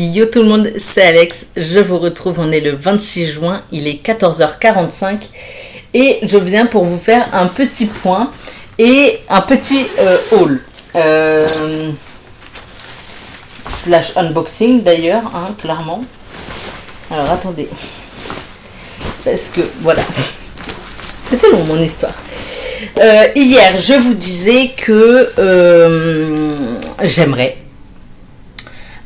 Yo tout le monde, c'est Alex, je vous retrouve, on est le 26 juin, il est 14h45 et je viens pour vous faire un petit point et un petit haul. Slash unboxing d'ailleurs, hein, clairement. Alors attendez, parce que voilà, c'était long mon histoire. Hier je vous disais que j'aimerais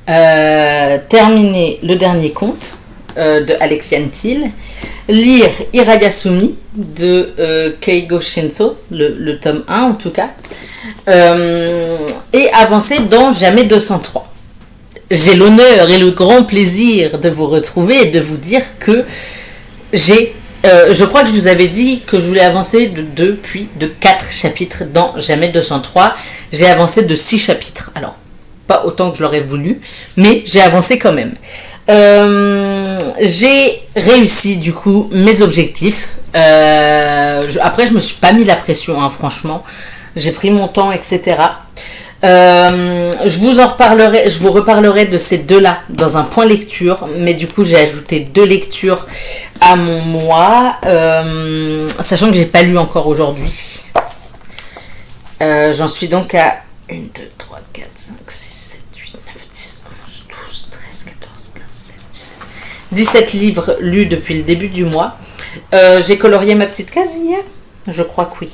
terminer le dernier conte de Alexiane Thiel, lire Irayasumi de Keigo Shinso, le tome 1 en tout cas, et avancer dans Jamais 203. J'ai l'honneur et le grand plaisir de vous retrouver et de vous dire que je crois que je vous avais dit que je voulais avancer de 2 puis de 4 chapitres dans Jamais 203. J'ai avancé de 6 chapitres. Alors, pas autant que je l'aurais voulu, mais j'ai avancé quand même. J'ai réussi du coup mes objectifs. Après, je me suis pas mis la pression, hein, franchement. J'ai pris mon temps, etc. Je vous reparlerai de ces deux-là dans un point lecture, mais du coup j'ai ajouté 2 lectures à mon mois, sachant que j'ai pas lu encore aujourd'hui. J'en suis donc à 1, 2, 3, 4, 5, 6, 7, 8, 9, 10, 11, 12, 13, 14, 15, 16, 17 livres lus depuis le début du mois. J'ai colorié ma petite case hier. Je crois que oui.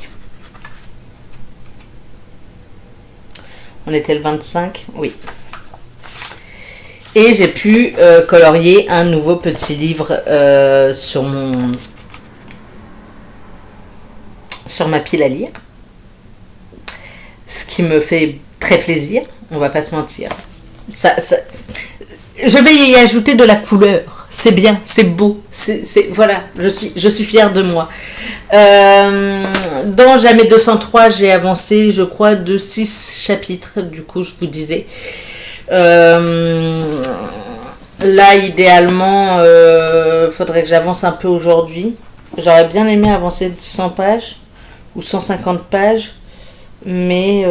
On était le 25, oui. Et j'ai pu colorier un nouveau petit livre sur ma pile à lire. Ce qui me fait très plaisir, on va pas se mentir. Je vais y ajouter de la couleur. C'est bien, c'est beau. Voilà, je suis fière de moi. Dans Jamais 203, j'ai avancé, je crois, de 6 chapitres. Du coup, je vous disais. Là, idéalement, faudrait que j'avance un peu aujourd'hui. J'aurais bien aimé avancer de 100 pages ou 150 pages. Mais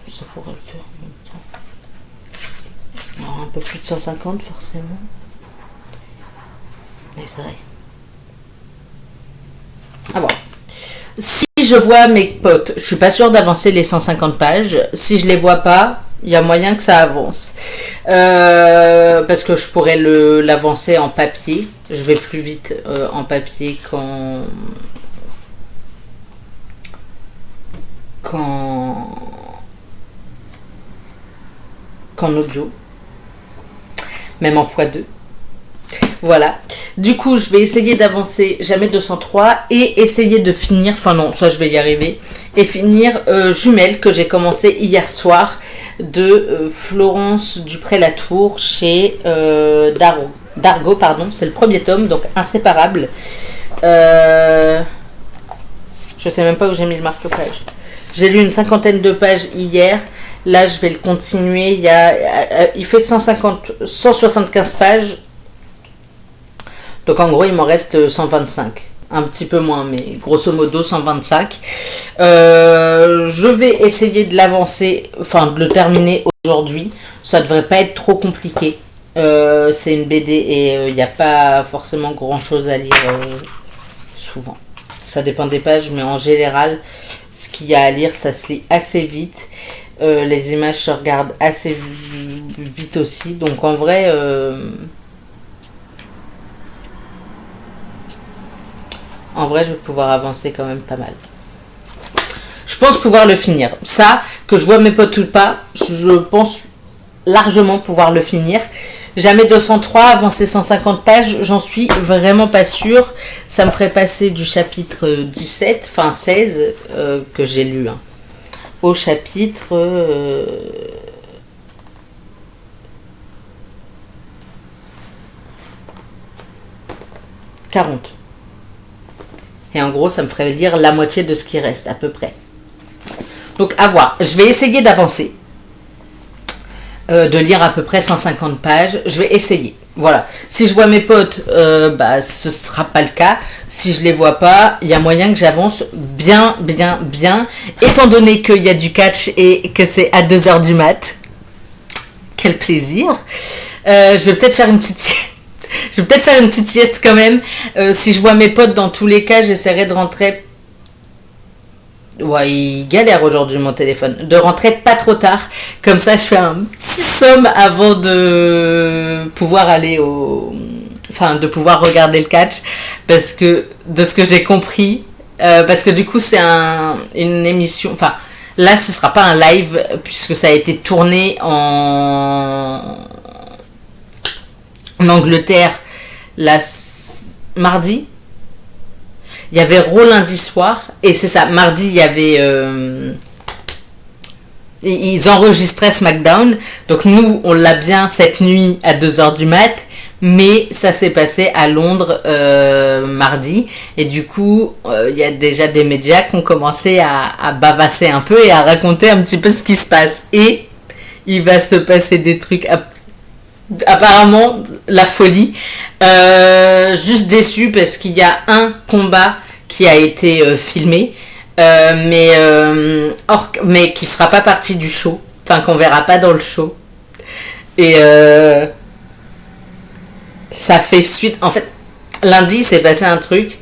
ça pourrait le faire en même temps. Alors, un peu plus de 150 forcément. Mais c'est vrai. Ah bon. Si je vois mes potes, je suis pas sûre d'avancer les 150 pages. Si je les vois pas, il y a moyen que ça avance. Parce que je pourrais l'avancer en papier. Je vais plus vite en papier qu'en audio. Même en x2. Voilà. Du coup, je vais essayer d'avancer Jamais 203 et essayer de finir, enfin non, ça je vais y arriver, et finir Jumelles que j'ai commencé hier soir de Florence Dupré-Latour chez Dargaud, pardon, c'est le premier tome, donc Inséparable. Je sais même pas où j'ai mis le marque-page. J'ai lu une 50aine de pages hier. Là, je vais le continuer. Il fait 175 pages. Donc, en gros, il m'en reste 125. Un petit peu moins, mais grosso modo, 125. Je vais essayer de l'avancer, enfin, de le terminer aujourd'hui. Ça devrait pas être trop compliqué. C'est une BD et il n'y a pas forcément grand-chose à lire souvent. Ça dépend des pages, mais en général, ce qu'il y a à lire, ça se lit assez vite. Les images se regardent assez vite aussi. Donc en vrai, je vais pouvoir avancer quand même pas mal. Je pense pouvoir le finir. Ça, que je vois mes potes ou pas, je pense largement pouvoir le finir. Jamais 203, avancer 150 pages, j'en suis vraiment pas sûre. Ça me ferait passer du chapitre 17, enfin 16, que j'ai lu, hein, au chapitre 40. Et en gros, ça me ferait lire la moitié de ce qui reste, à peu près. Donc, à voir. Je vais essayer d'avancer. De lire à peu près 150 pages. Je vais essayer. Voilà. Si je vois mes potes, bah, ce sera pas le cas. Si je les vois pas, il y a moyen que j'avance bien, bien, bien. Étant donné qu'il y a du catch et que c'est à 2h du mat. Quel plaisir. Je vais peut-être faire une petite je vais peut-être faire une petite sieste quand même. Si je vois mes potes, dans tous les cas, j'essaierai de rentrer. Ouais, il galère aujourd'hui mon téléphone. De rentrer pas trop tard. Comme ça, je fais un petit somme avant de pouvoir aller au. Enfin, de pouvoir regarder le catch. Parce que, de ce que j'ai compris. Parce que du coup, c'est une émission. Enfin, là, ce sera pas un live. Puisque ça a été tourné en Angleterre mardi. Il y avait Raw lundi soir, et c'est ça, mardi il y avait ils enregistraient SmackDown, donc nous on l'a bien cette nuit à 2h du mat, mais ça s'est passé à Londres mardi, et du coup il y a déjà des médias qui ont commencé à bavasser un peu et à raconter un petit peu ce qui se passe, et il va se passer des trucs apparemment la folie. Juste déçu parce qu'il y a un combat qui a été filmé, mais qui fera pas partie du show, enfin qu'on verra pas dans le show, et ça fait suite. En fait, lundi s'est passé un truc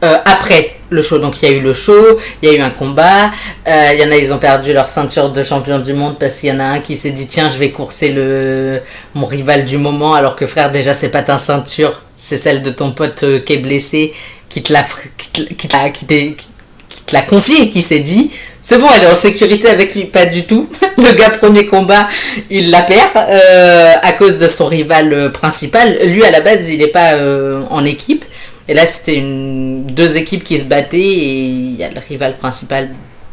après le show. Donc il y a eu le show, il y a eu un combat, il y en a, ils ont perdu leur ceinture de champion du monde parce qu'il y en a un qui s'est dit tiens, je vais courser mon rival du moment, alors que frère, déjà c'est pas ta ceinture, c'est celle de ton pote qui est blessé, qui te l'a confié, qui s'est dit c'est bon, elle est en sécurité avec lui. Pas du tout. Le gars, premier combat, il la perd à cause de son rival principal. Lui, à la base, il n'est pas en équipe. Et là, c'était deux équipes qui se battaient, et il y a le rival principal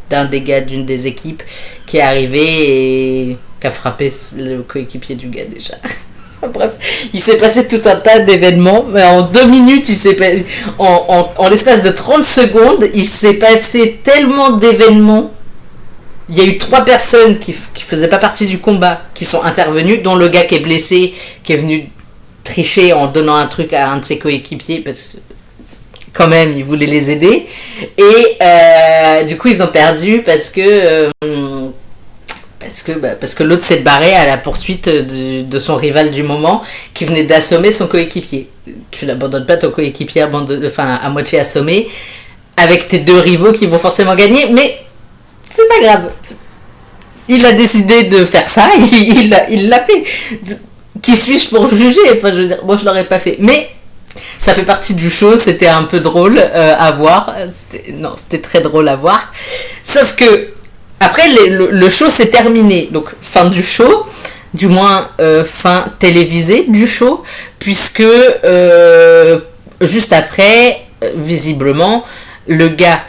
d'un des gars d'une des équipes qui est arrivé et qui a frappé le coéquipier du gars déjà. Bref, il s'est passé tout un tas d'événements, mais en 2 minutes, en l'espace de 30 secondes, il s'est passé tellement d'événements. Il y a eu 3 personnes qui faisaient pas partie du combat qui sont intervenues, dont le gars qui est blessé, qui est venu tricher en donnant un truc à un de ses coéquipiers parce que quand même il voulait les aider, et du coup ils ont perdu parce que l'autre s'est barré à la poursuite de son rival du moment qui venait d'assommer son coéquipier. Tu n'abandonnes pas ton coéquipier à moitié assommé avec tes 2 rivaux qui vont forcément gagner, mais c'est pas grave, il a décidé de faire ça, il l'a fait. Qui suis-je pour juger? Enfin, je veux dire, moi je l'aurais pas fait, mais ça fait partie du show, c'était un peu drôle à voir. C'était très drôle à voir. Sauf que après le show s'est terminé, donc fin du show, du moins fin télévisée du show, puisque juste après, visiblement, le gars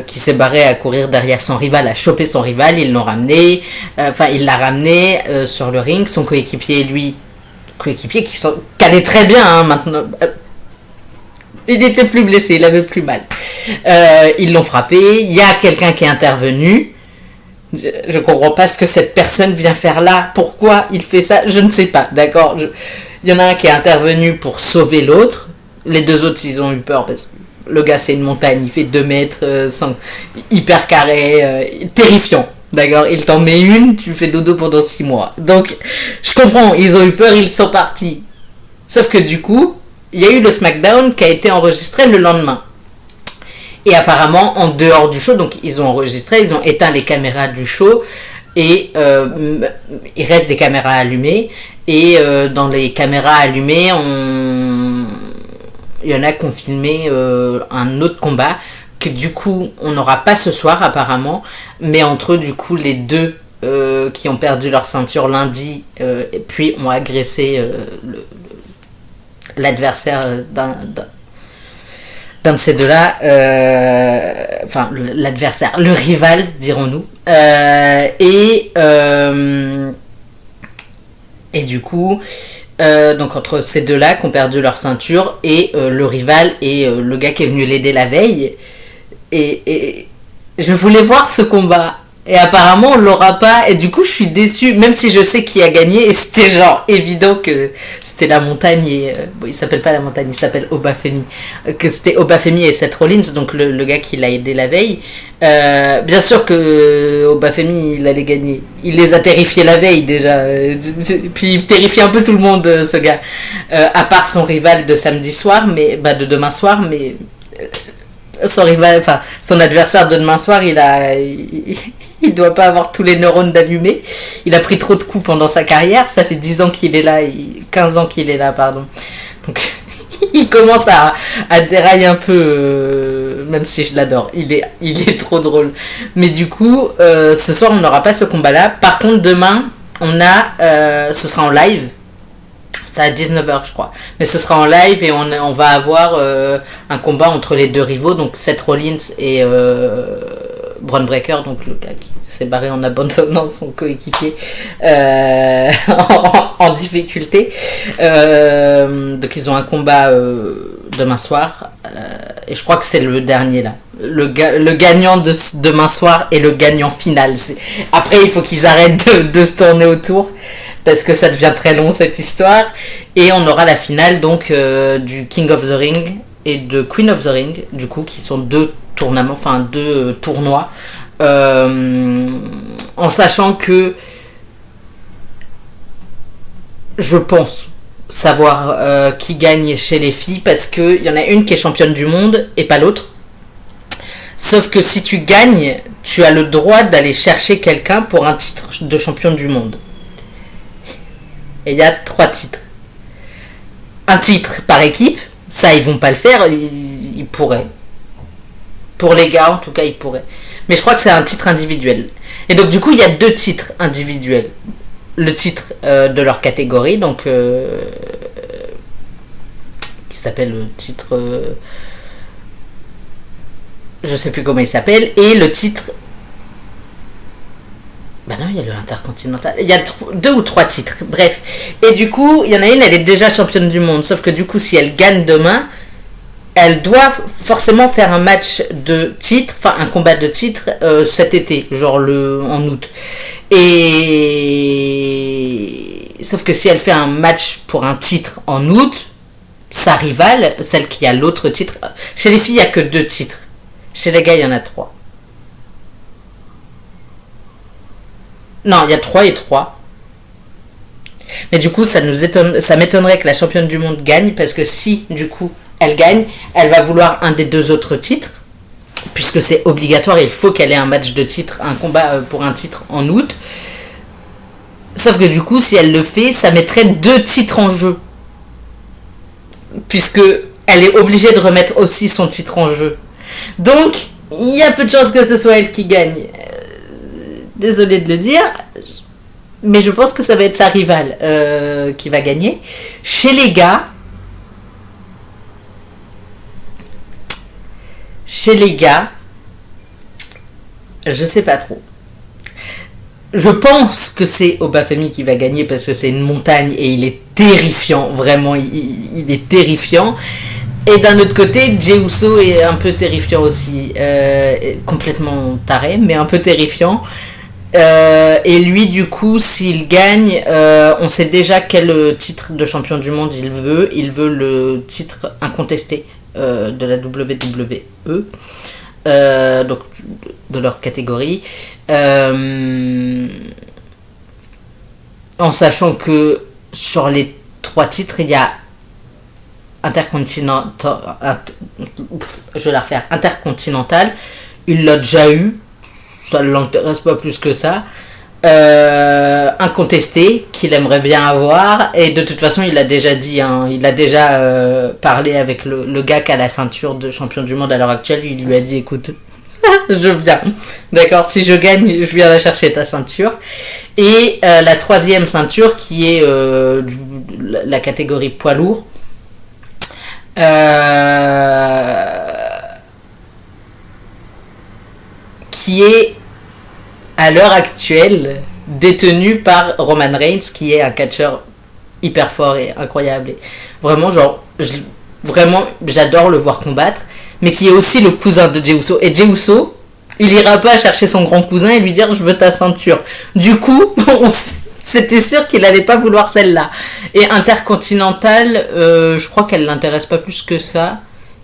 qui s'est barré à courir derrière son rival a chopé son rival, ils l'ont ramené, il l'a ramené sur le ring. Son coéquipier qui allait très bien hein, maintenant, il n'était plus blessé, il avait plus mal, ils l'ont frappé. Il y a quelqu'un qui est intervenu, je comprends pas ce que cette personne vient faire là, pourquoi il fait ça, je ne sais pas, d'accord. Il y en a un qui est intervenu pour sauver l'autre, les 2 autres ils ont eu peur parce que le gars c'est une montagne, il fait 2 mètres, hyper carré, terrifiant, d'accord. Il t'en met une, tu fais dodo pendant 6 mois. Donc je comprends, ils ont eu peur, ils sont partis. Sauf que du coup, il y a eu le SmackDown qui a été enregistré le lendemain. Et apparemment, en dehors du show, donc ils ont enregistré, ils ont éteint les caméras du show, et il reste des caméras allumées. Et dans les caméras allumées, il y en a qui ont filmé un autre combat que du coup on n'aura pas ce soir apparemment, mais entre du coup les 2 qui ont perdu leur ceinture lundi et puis ont agressé l'adversaire d'un de ces 2-là, l'adversaire, le rival dirons-nous, et du coup donc entre ces 2-là qui ont perdu leur ceinture et le rival et le gars qui est venu l'aider la veille, et je voulais voir ce combat, Et apparemment, on l'aura pas. Et du coup, je suis déçue, même si je sais qui a gagné. Et c'était genre évident que c'était la montagne. Et bon, il s'appelle pas la montagne, il s'appelle Obafemi. Que c'était Obafemi et Seth Rollins, donc le gars qui l'a aidé la veille. Bien sûr que Obafemi, il allait gagner. Il les a terrifiés la veille déjà. Puis il terrifie un peu tout le monde, ce gars. À part son rival de samedi soir, mais bah, de demain soir, mais. Son rival, enfin son adversaire de demain soir, il doit pas avoir tous les neurones d'allumés. Il a pris trop de coups pendant sa carrière. Ça fait 10 ans qu'il est là, 15 ans qu'il est là, pardon. Donc il commence à dérailler un peu, même si je l'adore. Il est trop drôle. Mais du coup, ce soir on n'aura pas ce combat-là. Par contre, demain, ce sera en live. C'est à 19h, je crois. Mais ce sera en live et on va avoir un combat entre les deux rivaux, donc Seth Rollins et Bron Breakker, donc le gars qui s'est barré en abandonnant son coéquipier en difficulté. Donc ils ont un combat demain soir. Et je crois que c'est le dernier là. Le gagnant de demain soir et le gagnant final. Après, il faut qu'ils arrêtent de se tourner autour. Parce que ça devient très long cette histoire. Et on aura la finale donc du King of the Ring et de Queen of the Ring, du coup, qui sont deux tournois. En sachant que je pense savoir qui gagne chez les filles, parce qu'il y en a une qui est championne du monde et pas l'autre. Sauf que si tu gagnes, tu as le droit d'aller chercher quelqu'un pour un titre de champion du monde. Et il y a 3 titres. Un titre par équipe, ça ils vont pas le faire, ils pourraient. Pour les gars en tout cas ils pourraient. Mais je crois que c'est un titre individuel. Et donc du coup il y a 2 titres individuels. Le titre de leur catégorie, donc qui s'appelle le titre... je sais plus comment il s'appelle. Et le titre... Bah non, il y a le Intercontinental. Il y a 2 ou 3 titres. Bref. Et du coup, il y en a une, elle est déjà championne du monde. Sauf que du coup, si elle gagne demain, elle doit forcément faire un match de titre, enfin un combat de titre cet été, genre en août. Et sauf que si elle fait un match pour un titre en août, sa rivale, celle qui a l'autre titre... Chez les filles, il n'y a que 2 titres. Chez les gars, il y en a 3. Non, il y a 3 et 3. Mais du coup, ça m'étonnerait que la championne du monde gagne, parce que si, du coup, elle gagne, elle va vouloir un des 2 autres titres, puisque c'est obligatoire, il faut qu'elle ait un match de titre, un combat pour un titre en août. Sauf que du coup, si elle le fait, ça mettrait 2 titres en jeu. Puisque elle est obligée de remettre aussi son titre en jeu. Donc, il y a peu de chances que ce soit elle qui gagne. Désolée de le dire, mais je pense que ça va être sa rivale qui va gagner. Chez les gars, je sais pas trop. Je pense que c'est Obafemi qui va gagner parce que c'est une montagne et il est terrifiant, vraiment, il est terrifiant. Et d'un autre côté, Jey Uso est un peu terrifiant aussi, complètement taré, mais un peu terrifiant. Et lui, du coup, s'il gagne, on sait déjà quel titre de champion du monde il veut. Il veut le titre incontesté de la WWE, donc de leur catégorie. En sachant que sur les 3 titres, il y a Intercontinental. Il l'a déjà eu. Ça ne l'intéresse pas plus que ça. Incontesté, qu'il aimerait bien avoir. Et de toute façon, il a déjà dit, il a déjà parlé avec le gars qui a la ceinture de champion du monde à l'heure actuelle. Il lui a dit, écoute, je viens. D'accord, si je gagne, je viens la chercher ta ceinture. Et la 3e ceinture, qui est la catégorie poids lourd. Qui est à l'heure actuelle détenu par Roman Reigns, qui est un catcheur hyper fort et incroyable. Et vraiment, j'adore le voir combattre, mais qui est aussi le cousin de Jey Uso. Et Jey Uso, Il ira pas chercher son grand cousin et lui dire je veux ta ceinture. Du coup, c'était sûr qu'il allait pas vouloir celle-là. Et Intercontinental, je crois qu'elle l'intéresse pas plus que ça.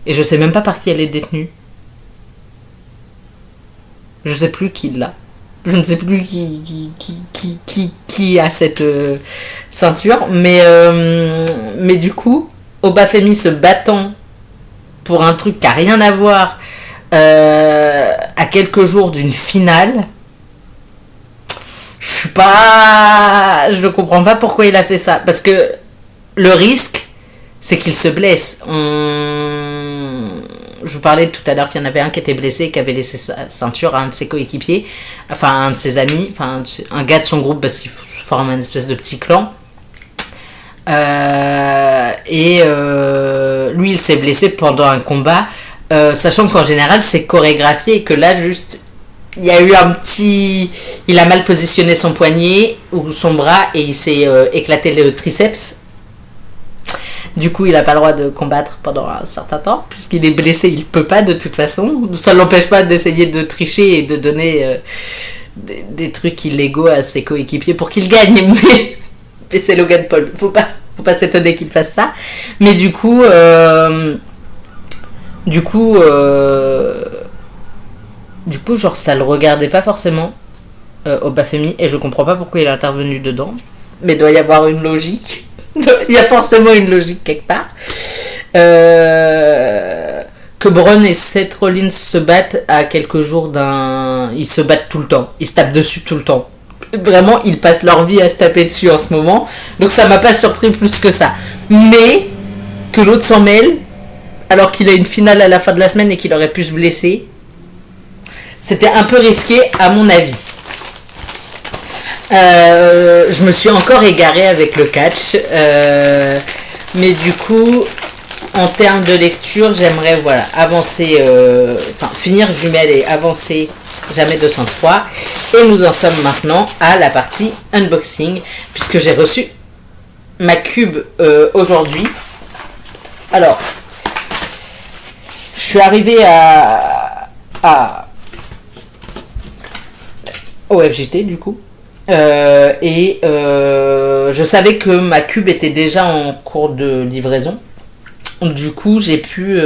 Et je sais même pas par qui elle est détenue. Je sais plus qui l'a. Je ne sais plus qui a cette ceinture. Mais du coup, Obafemi se battant pour un truc qui a rien à voir à quelques jours d'une finale, je comprends pas pourquoi il a fait ça. Parce que le risque, c'est qu'il se blesse. Je vous parlais tout à l'heure qu'il y en avait un qui était blessé et qui avait laissé sa ceinture à un de ses coéquipiers, enfin un de ses amis, enfin un gars de son groupe parce qu'il forme un espèce de petit clan. Lui il s'est blessé pendant un combat, sachant qu'en général c'est chorégraphié et que là juste il y a eu il a mal positionné son poignet ou son bras et il s'est éclaté le triceps. Du coup, il n'a pas le droit de combattre pendant un certain temps, puisqu'il est blessé, il ne peut pas de toute façon. Ça ne l'empêche pas d'essayer de tricher et de donner des trucs illégaux à ses coéquipiers pour qu'il gagne. Mais c'est Logan Paul, faut pas s'étonner qu'il fasse ça. Mais du coup, genre, ça le regardait pas forcément, Obafemi, et je comprends pas pourquoi il est intervenu dedans. Mais il doit y avoir une logique. Il y a forcément une logique quelque part. Que Braun et Seth Rollins se battent à quelques jours d'un... Ils se battent tout le temps. Ils se tapent dessus tout le temps. Vraiment, ils passent leur vie à se taper dessus en ce moment. Donc ça m'a pas surpris plus que ça. Mais que l'autre s'en mêle, alors qu'il a une finale à la fin de la semaine et qu'il aurait pu se blesser, c'était un peu risqué à mon avis. Je me suis encore égarée avec le catch, mais du coup, en termes de lecture, j'aimerais avancer, finir jumelle et avancer Jamais 203. Et nous en sommes maintenant à la partie unboxing, puisque j'ai reçu ma cube aujourd'hui. Alors, je suis arrivée au FJT du coup. Je savais que ma cube était déjà en cours de livraison. Du coup, j'ai pu...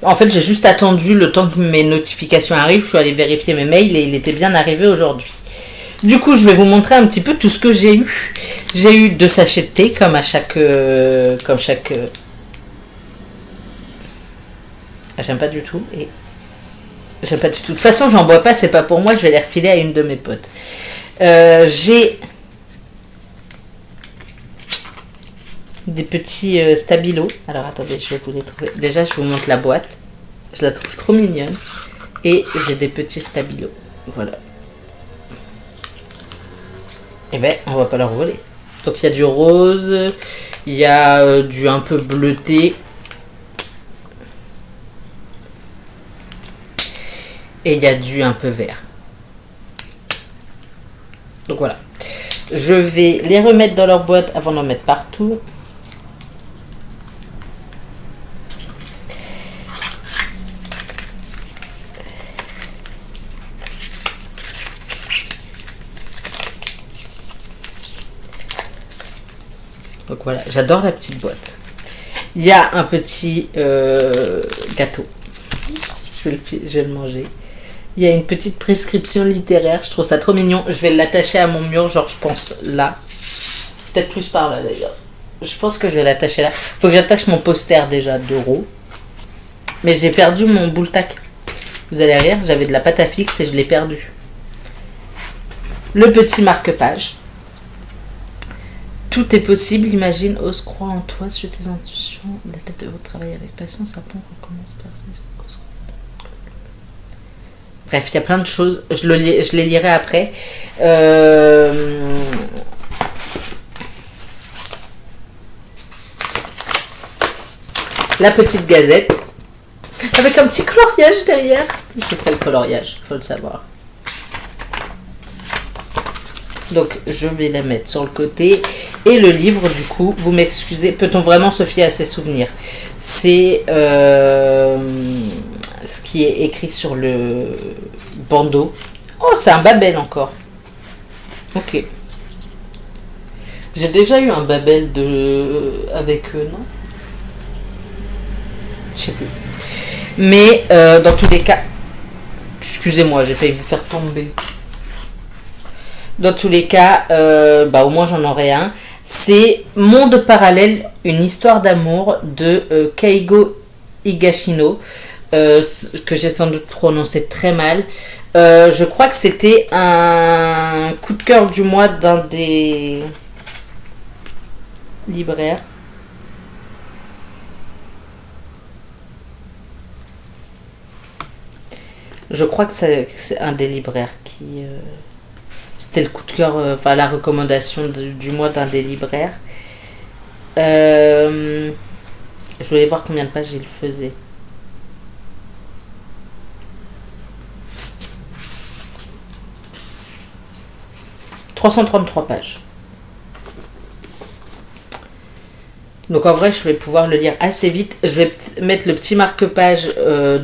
en fait, j'ai juste attendu le temps que mes notifications arrivent. Je suis allée vérifier mes mails et il était bien arrivé aujourd'hui. Du coup, je vais vous montrer un petit peu tout ce que j'ai eu. J'ai eu 2 sachets de thé, comme chaque... J'aime pas du tout. Et... J'aime pas du tout. De toute façon, j'en bois pas, c'est pas pour moi. Je vais les refiler à une de mes potes. J'ai des petits stabilos. Alors attendez, je vais vous les trouver. Déjà, je vous montre la boîte. Je la trouve trop mignonne. Et j'ai des petits stabilos. Voilà. Et ben, on va pas leur voler. Donc il y a du rose, il y a du un peu bleuté. Et il y a du un peu vert. Donc voilà. Je vais les remettre dans leur boîte avant d'en mettre partout. Donc voilà, j'adore la petite boîte. Il y a un petit gâteau. Je vais le manger. Il y a une petite prescription littéraire. Je trouve ça trop mignon. Je vais l'attacher à mon mur, genre je pense là. Peut-être plus par là d'ailleurs. Je pense que je vais l'attacher là. Faut que j'attache mon poster déjà d'Euro. Mais j'ai perdu mon boule tac. Vous allez rire, j'avais de la pâte à fixe et je l'ai perdu. Le petit marque-page. Tout est possible, imagine, ose croire en toi, suis tes intuitions, la tête de votre travail avec passion, ça prend, recommence, persiste. Bref, il y a plein de choses, je les lirai après. La petite gazette, avec un petit coloriage derrière. Je ferai le coloriage, il faut le savoir. Donc je vais la mettre sur le côté. Et le livre, du coup, vous m'excusez, peut-on vraiment se fier à ses souvenirs? C'est ce qui est écrit sur le bandeau. Oh, c'est un Babel encore. Ok. J'ai déjà eu un Babel avec eux, non? Je sais plus. Mais dans tous les cas... Excusez-moi, j'ai failli vous faire tomber. Dans tous les cas, au moins j'en aurai un. C'est Monde parallèle, une histoire d'amour de Keigo Higashino, que j'ai sans doute prononcé très mal. Je crois que c'était un coup de cœur du mois d'un des libraires. Je crois que c'est un des libraires qui... c'était le coup de cœur, la recommandation du mois d'un des libraires. Je voulais voir combien de pages il faisait. « 333 pages. Donc en vrai, je vais pouvoir le lire assez vite. Je vais mettre le petit marque-page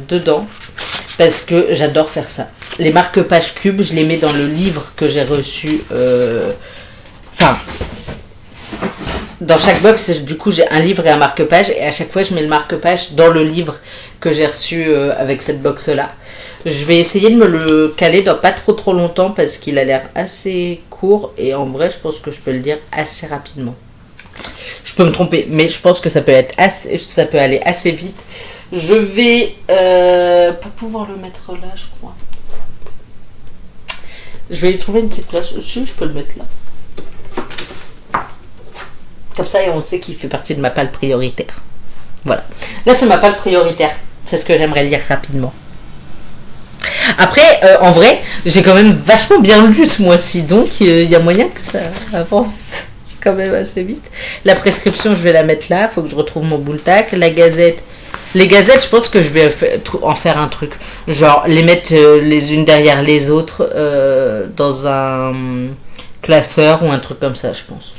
dedans. Parce que j'adore faire ça. Les marque-pages cubes, je les mets dans le livre que j'ai reçu. Dans chaque box, du coup, j'ai un livre et un marque-page. Et à chaque fois, je mets le marque-page dans le livre que j'ai reçu avec cette box-là. Je vais essayer de me le caler dans pas trop longtemps parce qu'il a l'air assez court. Et en vrai, je pense que je peux le lire assez rapidement. Je peux me tromper, mais je pense que ça peut aller assez vite. Je vais pas pouvoir le mettre là, je crois. Je vais lui trouver une petite place. Si, je peux le mettre là. Comme ça, on sait qu'il fait partie de ma palle prioritaire. Voilà. Là, c'est ma palle prioritaire. C'est ce que j'aimerais lire rapidement. Après, en vrai, j'ai quand même vachement bien lu ce mois-ci. Donc, il y a moyen que ça avance quand même assez vite. La prescription, je vais la mettre là. Il faut que je retrouve mon boule-tac. La Gazette... Les gazettes, je pense que je vais en faire un truc. Genre, les mettre les unes derrière les autres dans un classeur ou un truc comme ça, je pense.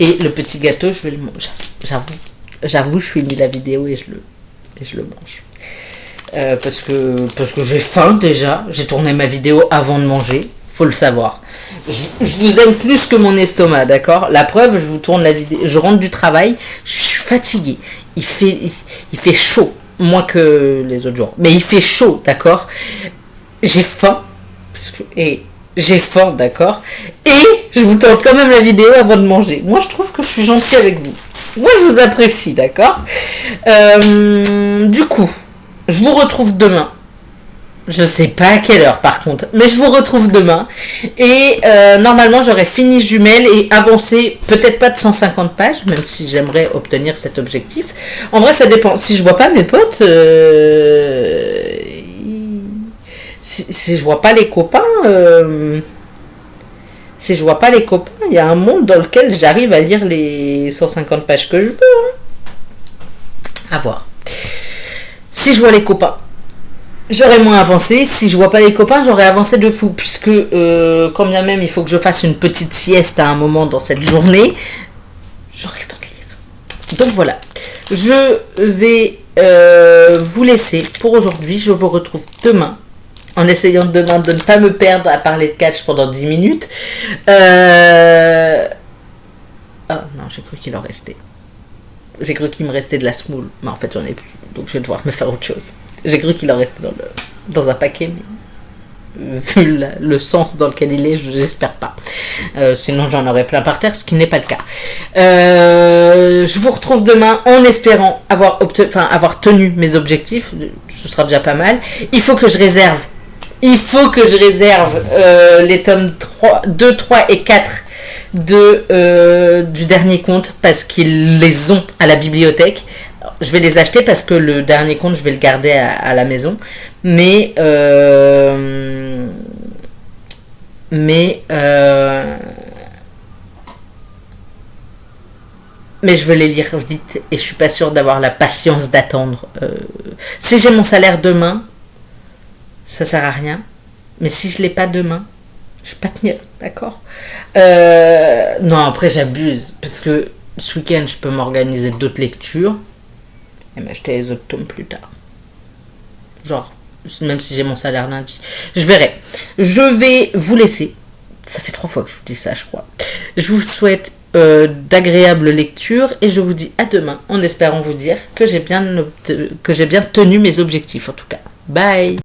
Et le petit gâteau, je vais le manger. J'avoue, je finis la vidéo et je le mange. Parce que j'ai faim déjà. J'ai tourné ma vidéo avant de manger. Faut le savoir. Je vous aime plus que mon estomac, d'accord? La preuve, je vous tourne la vidéo. Je rentre du travail, je suis fatiguée. Il fait chaud, moins que les autres jours. Mais il fait chaud, d'accord? J'ai faim. J'ai faim, d'accord? Et je vous tourne quand même la vidéo avant de manger. Moi, je trouve que je suis gentille avec vous. Moi, je vous apprécie, d'accord? Du coup, je vous retrouve demain. Je sais pas à quelle heure par contre, mais je vous retrouve demain. Et normalement j'aurai fini Jumelles et avancé peut-être pas de 150 pages, même si j'aimerais obtenir cet objectif. En vrai ça dépend. Si je vois pas mes potes, si je vois pas les copains, il y a un monde dans lequel j'arrive à lire les 150 pages que je veux. À voir. Si je vois les copains, j'aurais moins avancé. Si je vois pas les copains, j'aurais avancé de fou. Puisque, quand bien même il faut que je fasse une petite sieste à un moment dans cette journée, j'aurai le temps de lire. Donc voilà. Je vais vous laisser pour aujourd'hui. Je vous retrouve demain. En essayant demain de ne pas me perdre à parler de catch pendant 10 minutes. Oh non, j'ai cru qu'il en restait. J'ai cru qu'il me restait de la semoule. Mais en fait, j'en ai plus. Donc je vais devoir me faire autre chose. J'ai cru qu'il en restait dans un paquet, mais vu le sens dans lequel il est, j'espère pas. Sinon, j'en aurais plein par terre, ce qui n'est pas le cas. Je vous retrouve demain en espérant avoir tenu mes objectifs. Ce sera déjà pas mal. Il faut que je réserve les tomes 2, 3 et 4 du dernier conte parce qu'ils les ont à la bibliothèque. Je vais les acheter parce que le dernier conte, je vais le garder à la maison. Mais je veux les lire vite et je suis pas sûre d'avoir la patience d'attendre. Si j'ai mon salaire demain, ça sert à rien. Mais si je l'ai pas demain, je vais pas tenir, d'accord? Non, après j'abuse parce que ce week-end, je peux m'organiser d'autres lectures et m'acheter les autres tomes plus tard. Genre même si j'ai mon salaire lundi. Je verrai. Je vais vous laisser. Ça fait 3 fois que je vous dis ça, je crois. Je vous souhaite d'agréables lectures et je vous dis à demain en espérant vous dire que j'ai bien tenu mes objectifs en tout cas. Bye!